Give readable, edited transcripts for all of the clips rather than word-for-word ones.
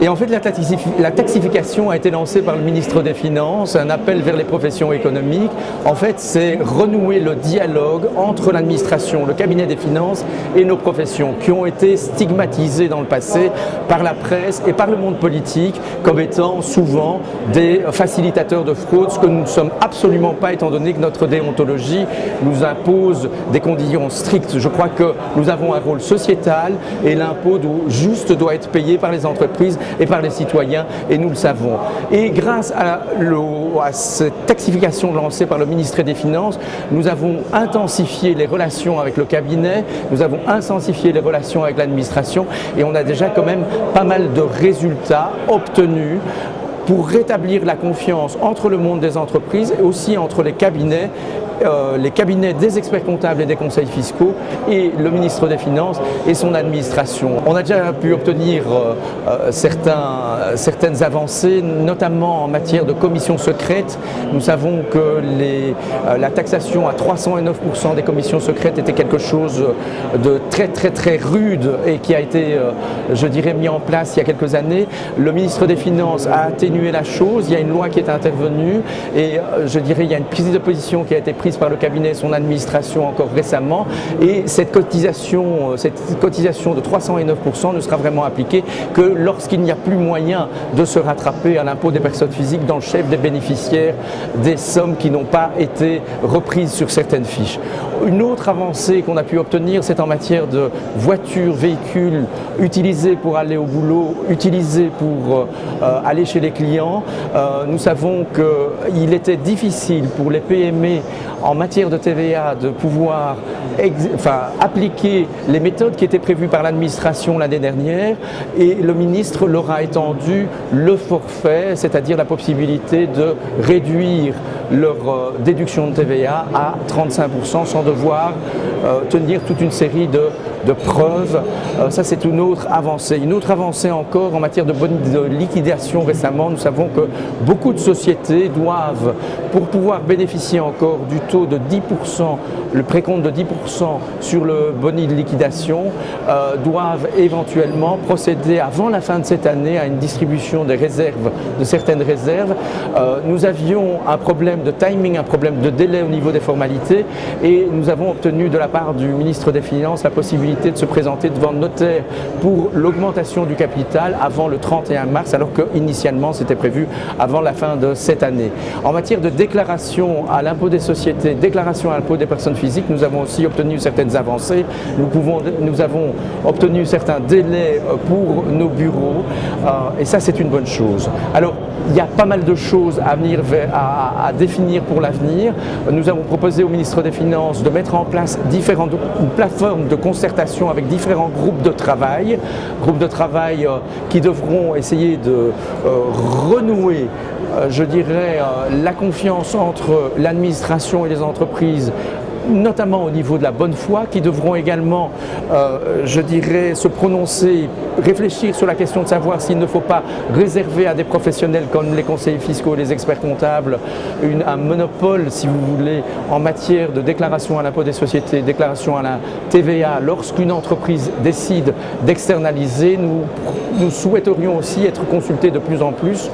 Et en fait, la taxification a été lancée par le ministre des Finances, un appel vers les professions économiques. En fait, c'est renouer le dialogue entre l'administration, le cabinet des finances et nos professions qui ont été stigmatisées dans le passé par la presse et par le monde politique comme étant souvent des facilitateurs de fraude, ce que nous ne sommes absolument pas étant donné que notre déontologie nous impose des conditions strictes. Je crois que nous avons un rôle sociétal et l'impôt juste doit être payé par les entreprises et par les citoyens, et nous le savons. Et grâce à cette taxification lancée par le ministre des Finances, nous avons intensifié les relations avec le cabinet, nous avons intensifié les relations avec l'administration, et on a déjà quand même pas mal de résultats obtenus pour rétablir la confiance entre le monde des entreprises et aussi entre les cabinets des experts comptables et des conseils fiscaux et le ministre des Finances et son administration. On a déjà pu obtenir certaines avancées, notamment en matière de commissions secrètes. Nous savons que la taxation à 309% des commissions secrètes était quelque chose de très rude et qui a été, je dirais, mis en place il y a quelques années. Le ministre des Finances a atténué la chose, il y a une loi qui est intervenue et je dirais il y a une prise de position qui a été prise par le cabinet et son administration encore récemment, et cette cotisation de 309% ne sera vraiment appliquée que lorsqu'il n'y a plus moyen de se rattraper à l'impôt des personnes physiques dans le chef des bénéficiaires des sommes qui n'ont pas été reprises sur certaines fiches. Une autre avancée qu'on a pu obtenir, c'est en matière de voitures, véhicules utilisés pour aller au boulot, utilisés pour aller chez les clients. Nous savons qu'il était difficile pour les PME en matière de TVA de pouvoir appliquer les méthodes qui étaient prévues par l'administration l'année dernière, et le ministre leur a étendu le forfait, c'est-à-dire la possibilité de réduire leur déduction de TVA à 35% sans devoir tenir toute une série de preuves. Ça, c'est une autre avancée. Une autre avancée encore en matière de liquidation récemment. Nous savons que beaucoup de sociétés doivent, pour pouvoir bénéficier encore du taux de 10%, le précompte de 10% sur le boni de liquidation, doivent éventuellement procéder avant la fin de cette année à une distribution des réserves, de certaines réserves. Nous avions un problème de timing, un problème de délai au niveau des formalités, et nous avons obtenu de la part du ministre des Finances la possibilité de se présenter devant le notaire pour l'augmentation du capital avant le 31 mars, alors qu'initialement c'était prévu avant la fin de cette année. En matière de déclaration à l'impôt des sociétés, déclaration à l'impôt des personnes physiques, nous avons aussi obtenu certaines avancées. Nous avons obtenu certains délais pour nos bureaux, et ça c'est une bonne chose. Alors il y a pas mal de choses à venir à définir pour l'avenir. Nous avons proposé au ministre des Finances de mettre en place une plateforme de concertation avec différents groupes de travail qui devront essayer de renouer, je dirais, la confiance entre l'administration et les entreprises, notamment au niveau de la bonne foi, qui devront également, je dirais, se prononcer, réfléchir sur la question de savoir s'il ne faut pas réserver à des professionnels comme les conseillers fiscaux, les experts comptables, un monopole, si vous voulez, en matière de déclaration à l'impôt des sociétés, déclaration à la TVA. Lorsqu'une entreprise décide d'externaliser, nous souhaiterions aussi être consultés de plus en plus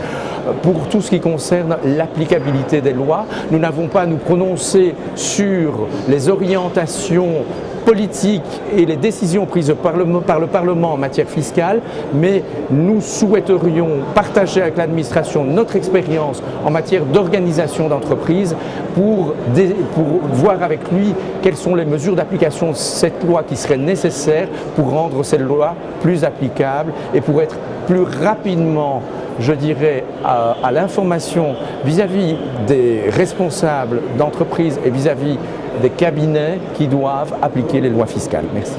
pour tout ce qui concerne l'applicabilité des lois. Nous n'avons pas à nous prononcer sur les orientations politiques et les décisions prises par le Parlement en matière fiscale, mais nous souhaiterions partager avec l'administration notre expérience en matière d'organisation d'entreprise pour voir avec lui quelles sont les mesures d'application de cette loi qui seraient nécessaires pour rendre cette loi plus applicable et pour être plus rapidement, je dirais, à l'information vis-à-vis des responsables d'entreprises et vis-à-vis des cabinets qui doivent appliquer les lois fiscales. Merci.